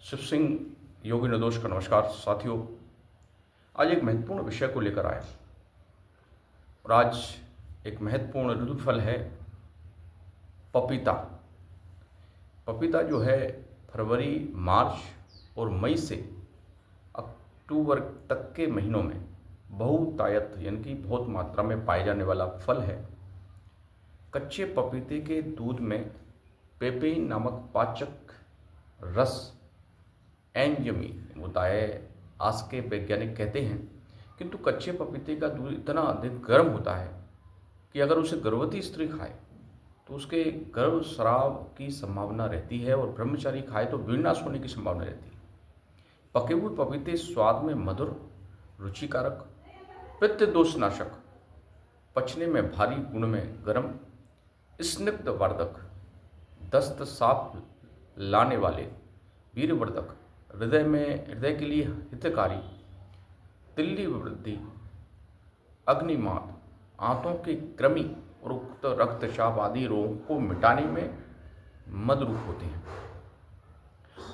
शिव सिंह योगी निर्दोष का नमस्कार साथियों। आज एक महत्वपूर्ण विषय को लेकर आए और आज एक महत्वपूर्ण ऋतु फल है पपीता। पपीता जो है फरवरी, मार्च और मई से अक्टूबर तक के महीनों में बहुतायत यानी कि बहुत मात्रा में पाए जाने वाला फल है। कच्चे पपीते के दूध में पेपेइन नामक पाचक रस एंजमी होता है, आज के वैज्ञानिक कहते हैं। किंतु कच्चे पपीते का दूध इतना अधिक गर्म होता है कि अगर उसे गर्भवती स्त्री खाए तो उसके गर्भस्राव की संभावना रहती है और ब्रह्मचारी खाए तो वीरनाश होने की संभावना रहती है। पके हुए पपीते स्वाद में मधुर, रुचिकारक, पित्त दोषनाशक, पचने में भारी, गुण में गर्म, स्निग्धवर्धक, दस्त साफ लाने वाले, वीरवर्धक, हृदय के लिए हितकारी, तिल्ली वृद्धि, अग्निमाद, आंतों की कृमि और उक्त रक्तचाप आदि रोगों को मिटाने में मदरूप होते हैं।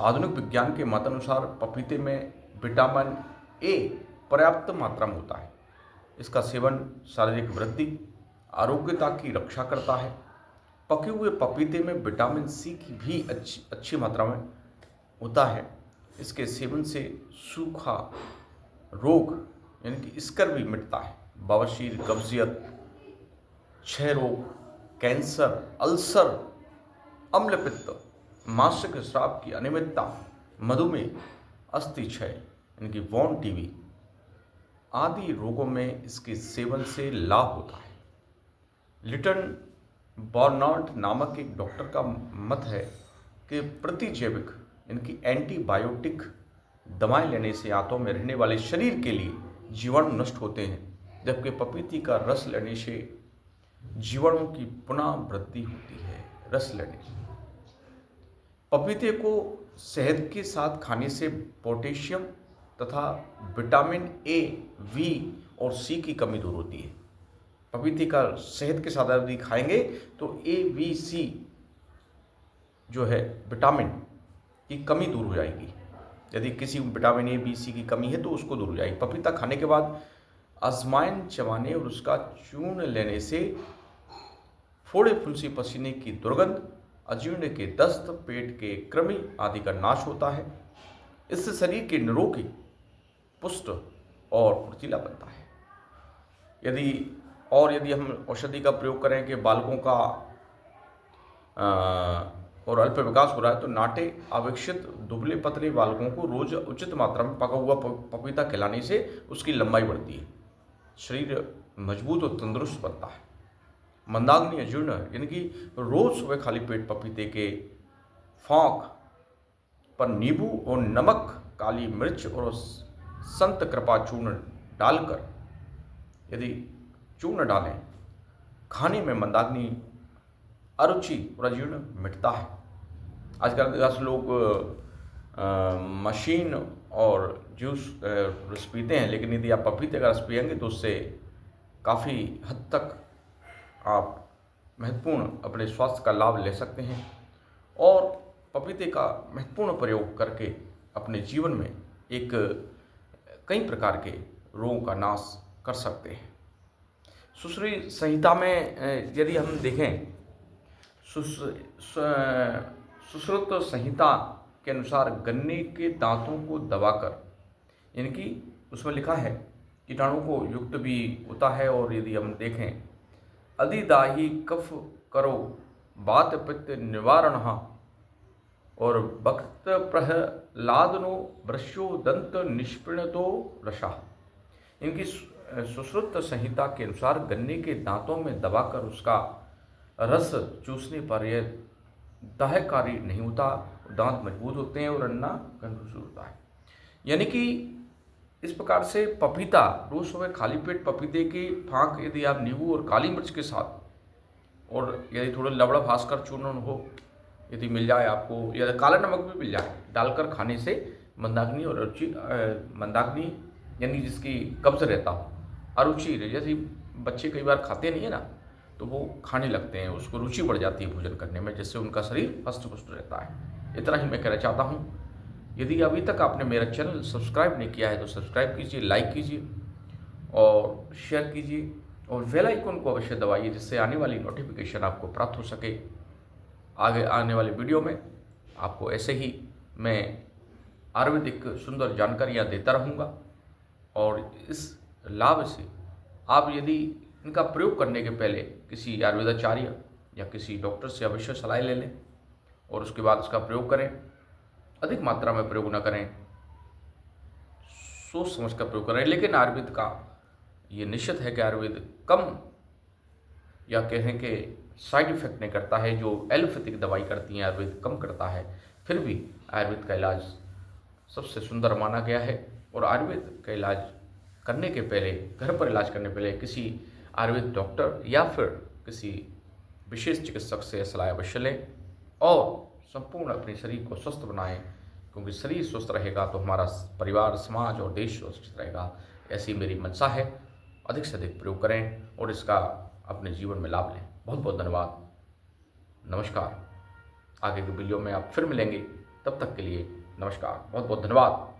आधुनिक विज्ञान के मतानुसार पपीते में विटामिन ए पर्याप्त मात्रा में होता है। इसका सेवन शारीरिक वृद्धि, आरोग्यता की रक्षा करता है। पके हुए पपीते में विटामिन सी की भी अच्छी मात्रा में होता है। इसके सेवन से सूखा रोग यानी कि स्कर्वी मिटता है। बवासीर, कब्जियत, क्षय रोग, कैंसर, अल्सर, अम्लपित्त, मासिक स्राव की अनियमितता, मधुमेह, अस्थि क्षय यानी कि वॉन टीबी आदि रोगों में इसके सेवन से लाभ होता है। लिटन बर्नार्ड नामक एक डॉक्टर का मत है कि प्रतिजैविक यानी कि एंटीबायोटिक दवाएं लेने से आंतों में रहने वाले शरीर के लिए जीवाणु नष्ट होते हैं, जबकि पपीते का रस लेने से जीवाणुओं की पुनः वृद्धि होती है। रस लेने से पपीते को शहद के साथ खाने से पोटेशियम तथा विटामिन ए, वी और सी की कमी दूर होती है। पपीते का शहद के साथ यदि खाएंगे तो ए, वी, सी जो है विटामिन की कमी दूर हो जाएगी। यदि किसी विटामिन ए, बी, सी की कमी है तो उसको दूर हो जाएगी। पपीता खाने के बाद अजवाइन चबाने और उसका चूर्ण लेने से फोड़े फुंसी, पसीने की दुर्गंध, अजीर्ण के दस्त, पेट के कृमि आदि का नाश होता है। इससे शरीर के निरोगी, पुष्ट और फुर्तीला बनता है। यदि हम औषधि का प्रयोग करें कि बालकों का और अल्प विकास हो रहा है तो नाटे, अविकसित, दुबले पतले बालकों को रोज उचित मात्रा में पका हुआ पपीता खिलाने से उसकी लंबाई बढ़ती है, शरीर मजबूत और तंदुरुस्त बनता है। मंदाग्नि, अजीर्ण यानी कि रोज सुबह खाली पेट पपीते के फांक पर नींबू और नमक, काली मिर्च और संत कृपा चूर्ण डालकर यदि चूर्ण डालें, खाने में मंदाग्नि, अरुचि और अजीर्ण मिटता है। आजकल 10 लोग मशीन और जूस रस पीते हैं, लेकिन यदि आप पपीते का रस पिएंगे तो उससे काफ़ी हद तक आप महत्वपूर्ण अपने स्वास्थ्य का लाभ ले सकते हैं और पपीते का महत्वपूर्ण प्रयोग करके अपने जीवन में कई प्रकार के रोगों का नाश कर सकते हैं। सुश्री संहिता में यदि हम देखें, सुश्रुत संहिता के अनुसार गन्ने के दांतों को दबाकर, यानी कि उसमें लिखा है कीटाणु को युक्त भी होता है। और यदि हम देखें, अधिदाही कफ करो बात पित्त निवारण और भक्त प्रहलादनो वृश्यो दंत निष्पृणतो रसा। इनकी सुश्रुत संहिता के अनुसार गन्ने के दांतों में दबाकर उसका रस चूसने पर यह दाहकारी नहीं होता, दांत मजबूत होते हैं और अन्ना कंजूस होता है। यानी कि इस प्रकार से पपीता रोज सुबह खाली पेट पपीते की फांक यदि आप नींबू और काली मिर्च के साथ और यदि थोड़ा लवड़ा भास्कर चूर्ण हो यदि मिल जाए आपको, या काला नमक भी मिल जाए, डालकर खाने से मंदाग्नि और रुचि, मंदाग्नि यानी जिसकी कब्ज रहता हो, अरुचि, जैसे बच्चे कई बार खाते नहीं है ना, तो वो खाने लगते हैं, उसको रुचि बढ़ जाती है भोजन करने में, जिससे उनका शरीर हष्ट पुष्ट रहता है। इतना ही मैं कहना चाहता हूँ। यदि अभी तक आपने मेरा चैनल सब्सक्राइब नहीं किया है तो सब्सक्राइब कीजिए, लाइक कीजिए और शेयर कीजिए और बेल आइकन को अवश्य दबाइए, जिससे आने वाली नोटिफिकेशन आपको प्राप्त हो सके। आगे आने वाले वीडियो में आपको ऐसे ही मैं आयुर्वेदिक सुंदर जानकारियाँ देता रहूँगा और इस लाभ से आप यदि इनका प्रयोग करने के पहले किसी आयुर्वेदाचार्य या किसी डॉक्टर से अवश्य सलाह ले लें और उसके बाद इसका प्रयोग करें। अधिक मात्रा में प्रयोग न करें, सोच समझ कर प्रयोग करें। लेकिन आयुर्वेद का ये निश्चित है कि आयुर्वेद कम या कहें कि साइड इफेक्ट नहीं करता है, जो एलोपैथिक दवाई करती है आयुर्वेद कम करता है। फिर भी आयुर्वेद का इलाज सबसे सुंदर माना गया है और आयुर्वेद का इलाज करने के पहले, घर पर इलाज करने पहले किसी आयुर्वेद डॉक्टर या फिर किसी विशेष चिकित्सक से सलाह अवश्य लें और संपूर्ण अपने शरीर को स्वस्थ बनाएं, क्योंकि शरीर स्वस्थ रहेगा तो हमारा परिवार, समाज और देश सुरक्षित रहेगा। ऐसी मेरी मंशा है। अधिक से अधिक प्रयोग करें और इसका अपने जीवन में लाभ लें। बहुत बहुत धन्यवाद। नमस्कार। आगे के वीडियो में आप फिर मिलेंगे, तब तक के लिए नमस्कार। बहुत बहुत धन्यवाद।